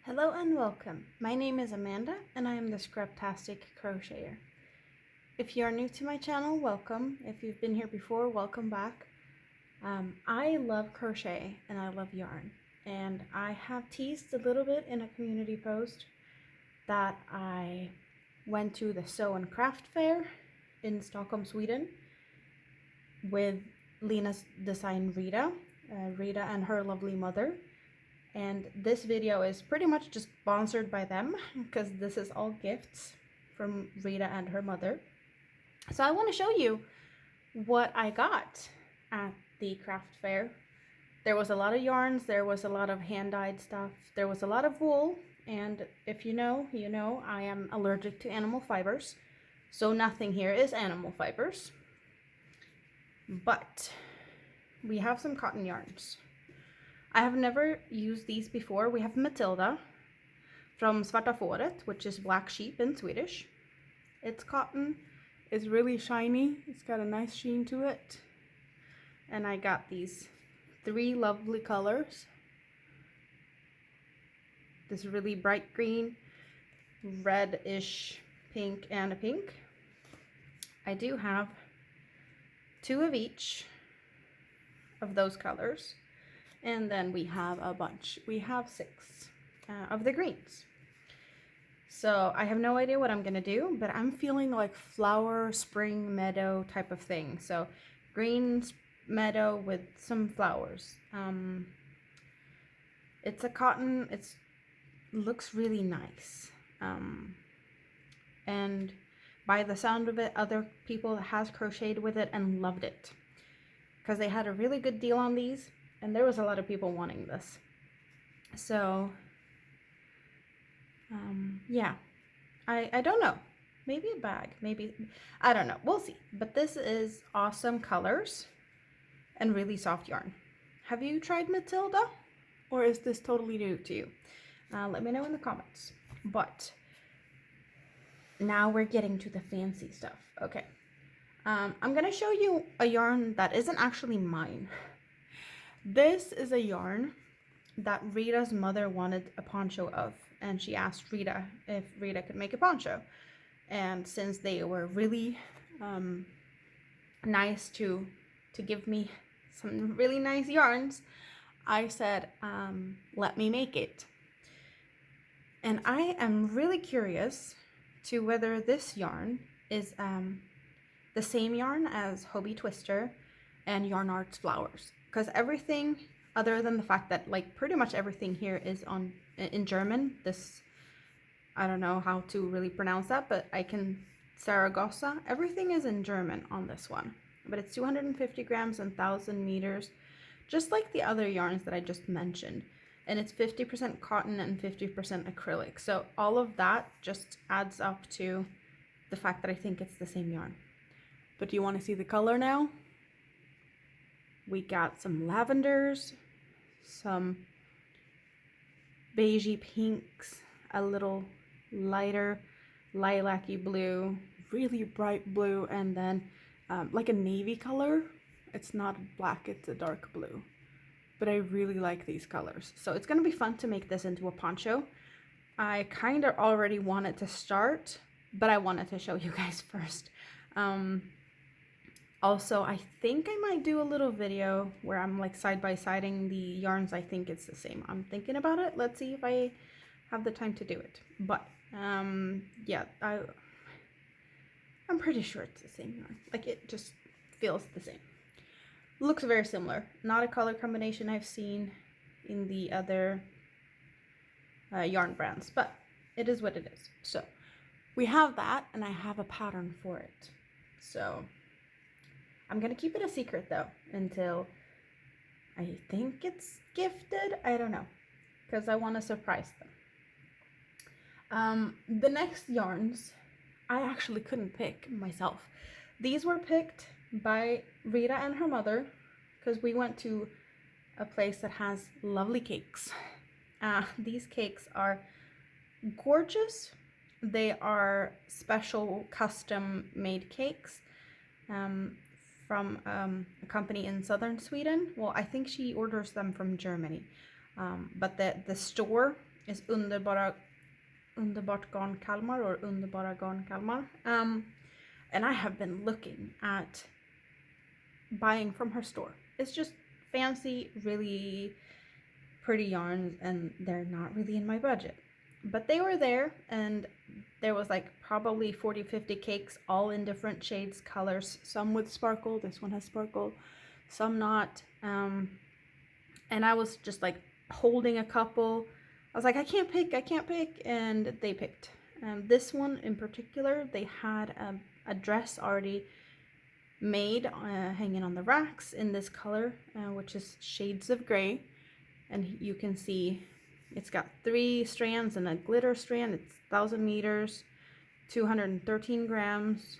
Hello and welcome. My name is Amanda and I am the Scraptastic Crocheter. If you are new to my channel, welcome. If you've been here before, welcome back. I love crochet and I love yarn, and I have teased a little bit in a community post that I went to the Sew and Craft Fair in Stockholm, Sweden with Lena's design Rita and her lovely mother. And this video is pretty much just sponsored by them because this is all gifts from Rita and her mother. So I want to show you what I got at the craft fair. There was a lot of yarns, there was a lot of hand-dyed stuff, there was a lot of wool, and if you know, you know I am allergic to animal fibers, so nothing here is animal fibers. But we have some cotton yarns. I have never used these before. We have Matilda from Svarta Fåret, which is black sheep in Swedish. It's cotton, it's really shiny, it's got a nice sheen to it. And I got these three lovely colors. This really bright green, reddish pink, and a pink. I do have two of each of those colors. And then we have a bunch. We have six of the greens. So I have no idea what I'm gonna do, but I'm feeling like flower, spring, meadow type of thing. So green meadow with some flowers. It's a cotton, it looks really nice. And by the sound of it, other people has crocheted with it and loved it because they had a really good deal on these. And there was a lot of people wanting this. So, yeah, I don't know. Maybe a bag, maybe, I don't know. We'll see. But this is awesome colors and really soft yarn. Have you tried Matilda? Or is this totally new to you? Let me know in the comments. But now we're getting to the fancy stuff. Okay. I'm going to show you a yarn that isn't actually mine. This is a yarn that Rita's mother wanted a poncho of, and she asked Rita if Rita could make a poncho. And since they were really nice to give me some really nice yarns, I said, let me make it. And I am really curious to whether this yarn is the same yarn as Hobby Twister and Yarn Arts Flowers. Because everything, other than the fact that like pretty much everything here is in German. This, I don't know how to really pronounce that, but I can, Saragossa, everything is in German on this one. But it's 250 grams and 1,000 meters, just like the other yarns that I just mentioned. And it's 50% cotton and 50% acrylic. So all of that just adds up to the fact that I think it's the same yarn. But do you want to see the color now? We got some lavenders, some beigey pinks, a little lighter lilac-y blue, really bright blue, and then like a navy color. It's not black, it's a dark blue. But I really like these colors. So it's gonna be fun to make this into a poncho. I kind of already wanted to start, but I wanted to show you guys first. Also, I think I might do a little video where I'm like side-by-siding the yarns. I think it's the same. I'm thinking about it. Let's see if I have the time to do it. But, yeah, I'm pretty sure it's the same yarn. Like, it just feels the same. Looks very similar. Not a color combination I've seen in the other yarn brands, but it is what it is. So, we have that, and I have a pattern for it. So I'm gonna keep it a secret though until I think it's gifted. I don't know, because I want to surprise them. The next yarns I actually couldn't pick myself. These were picked by Rita and her mother because we went to a place that has lovely cakes. These cakes are gorgeous. They are special custom made cakes. From a company in southern Sweden. Well, I think she orders them from Germany. But the store is Underbart Garn Kalmar, or Underbara Garn Kalmar. And I have been looking at buying from her store. It's just fancy, really pretty yarns, and they're not really in my budget. But they were there, and there was like probably 40-50 cakes, all in different shades, colors, some with sparkle. This one has sparkle, some not. And I was just like holding a couple. I was like, I can't pick, and they picked. This one in particular, they had a dress already made, hanging on the racks in this color, which is shades of gray. And you can see it's got 3 strands and a glitter strand. It's 1,000 meters, 213 grams,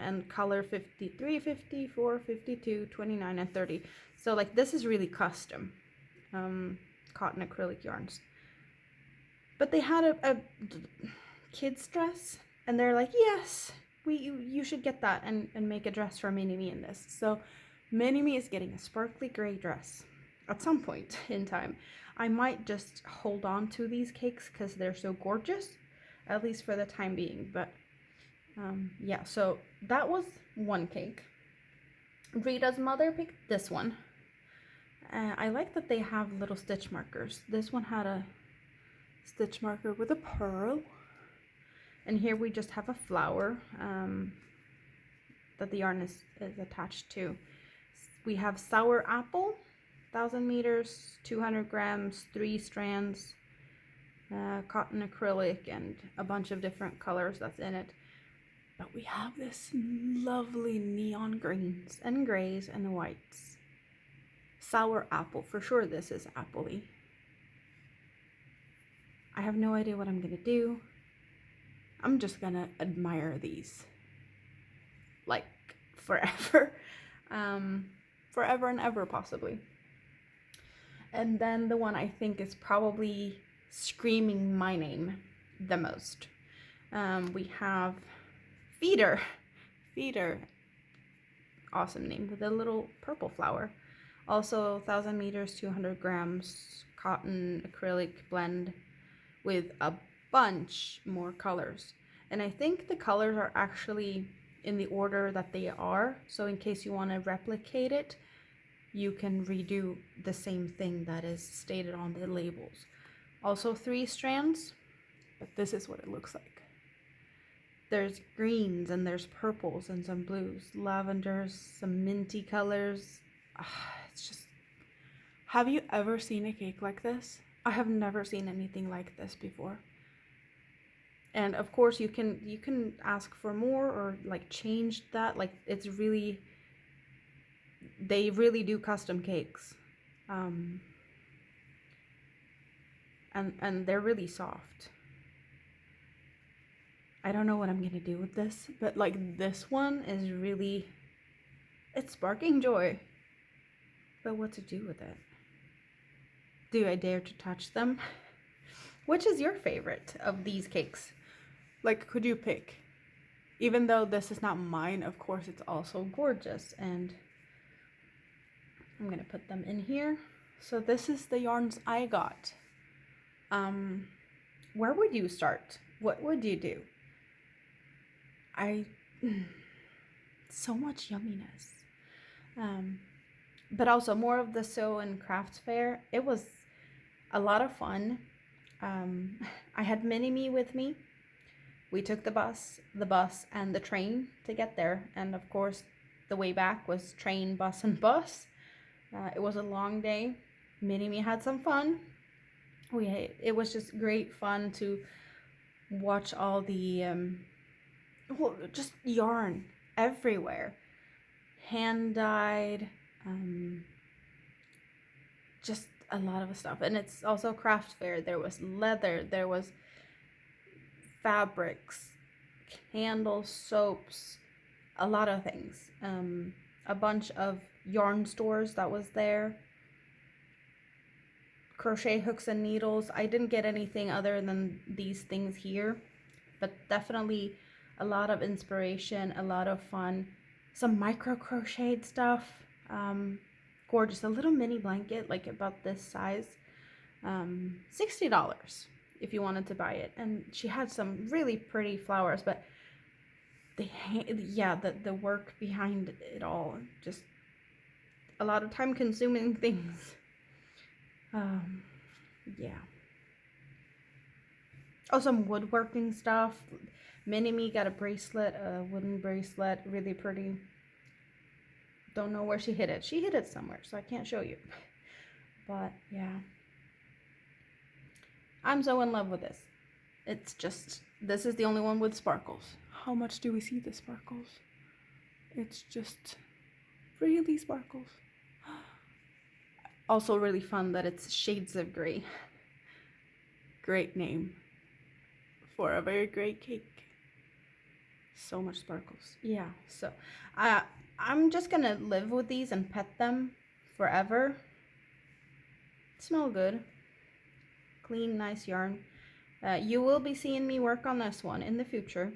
and color 53, 54, 52, 29, and 30. So like this is really custom cotton acrylic yarns. But they had a kid's dress, and they're like, yes, you should get that and make a dress for Mini-Me in this. So Mini-Me is getting a sparkly gray dress at some point in time. I might just hold on to these cakes because they're so gorgeous, at least for the time being. But yeah, so that was one cake. Rita's mother picked this one. I like that they have little stitch markers. This one had a stitch marker with a pearl. And here we just have a flower that the yarn is attached to. We have sour apple, 1,000 meters, 200 grams, 3 strands, cotton acrylic, and a bunch of different colors that's in it. But we have this lovely neon greens and grays and whites. Sour apple, for sure this is appley. I have no idea what I'm gonna do. I'm just gonna admire these like forever. Forever and ever, possibly. And then the one I think is probably screaming my name the most. We have Feeder. Awesome name, with a little purple flower. Also 1,000 meters, 200 grams, cotton acrylic blend with a bunch more colors. And I think the colors are actually in the order that they are. So in case you want to replicate it, you can redo the same thing that is stated on the labels. Also 3 strands, but this is what it looks like. There's greens and there's purples and some blues, lavenders, some minty colors. It's just, have you ever seen a cake like this? I have never seen anything like this before. And of course you can ask for more or like change that. Like it's really, they really do custom cakes. And they're really soft. I don't know what I'm gonna do with this, but like this one is really, it's sparking joy. But what to do with it? Do I dare to touch them? Which is your favorite of these cakes? Like, could you pick? Even though this is not mine, of course, it's also gorgeous. And I'm gonna put them in here. So this is the yarns I got. Where would you start? What would you do? So much yumminess. But also more of the sew and craft fair. It was a lot of fun. I had Mini-Me with me. We took the bus and the train to get there. And of course, the way back was train, bus, and bus. It was a long day. Mini-Me had some fun. It was just great fun to watch all the, just yarn everywhere. Hand-dyed, just a lot of stuff. And it's also craft fair. There was leather, there was fabrics, candles, soaps, a lot of things. A bunch of yarn stores that was there. Crochet hooks and needles. I didn't get anything other than these things here, but definitely a lot of inspiration, a lot of fun. Some micro crocheted stuff. Gorgeous. A little mini blanket, like about this size. $60. if you wanted to buy it. And she had some really pretty flowers, but the work behind it all, just a lot of time consuming things. Yeah. Oh, some woodworking stuff. Mini-Me got a bracelet, a wooden bracelet, really pretty. Don't know where she hid it. She hid it somewhere, so I can't show you. But yeah, I'm so in love with this. It's just, this is the only one with sparkles. How much do we see the sparkles? It's just really sparkles. Also really fun that it's shades of gray. Great name for a very great cake. So much sparkles. Yeah, so I'm just gonna live with these and pet them forever. Smell good. Clean, nice yarn. You will be seeing me work on this one in the future,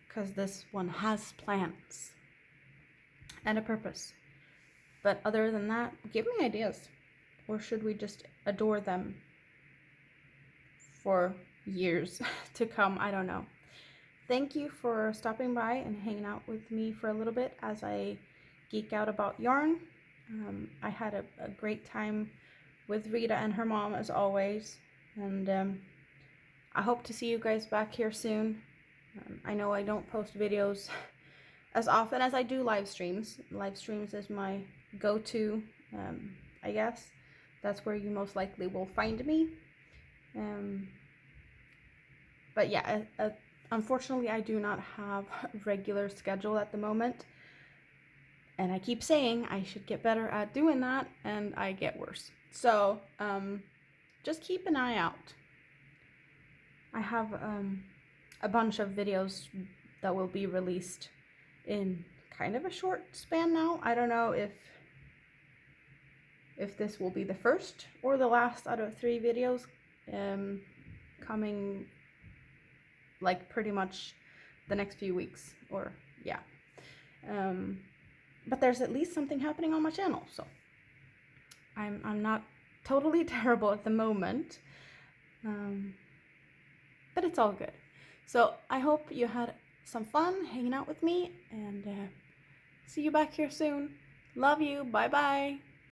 because this one has plans and a purpose. But other than that, give me ideas. Or should we just adore them for years to come? I don't know. Thank you for stopping by and hanging out with me for a little bit as I geek out about yarn. I had a great time with Rita and her mom as always, and I hope to see you guys back here soon. I know I don't post videos as often as I do live streams. Live streams is my go-to, I guess. That's where you most likely will find me. But yeah, unfortunately I do not have a regular schedule at the moment. And I keep saying I should get better at doing that, and I get worse. So, just keep an eye out. I have a bunch of videos that will be released in kind of a short span now. I don't know if this will be the first or the last out of 3 videos coming like pretty much the next few weeks, or yeah. But there's at least something happening on my channel, so I'm not totally terrible at the moment, but it's all good. So I hope you had some fun hanging out with me, and see you back here soon. Love you. Bye bye.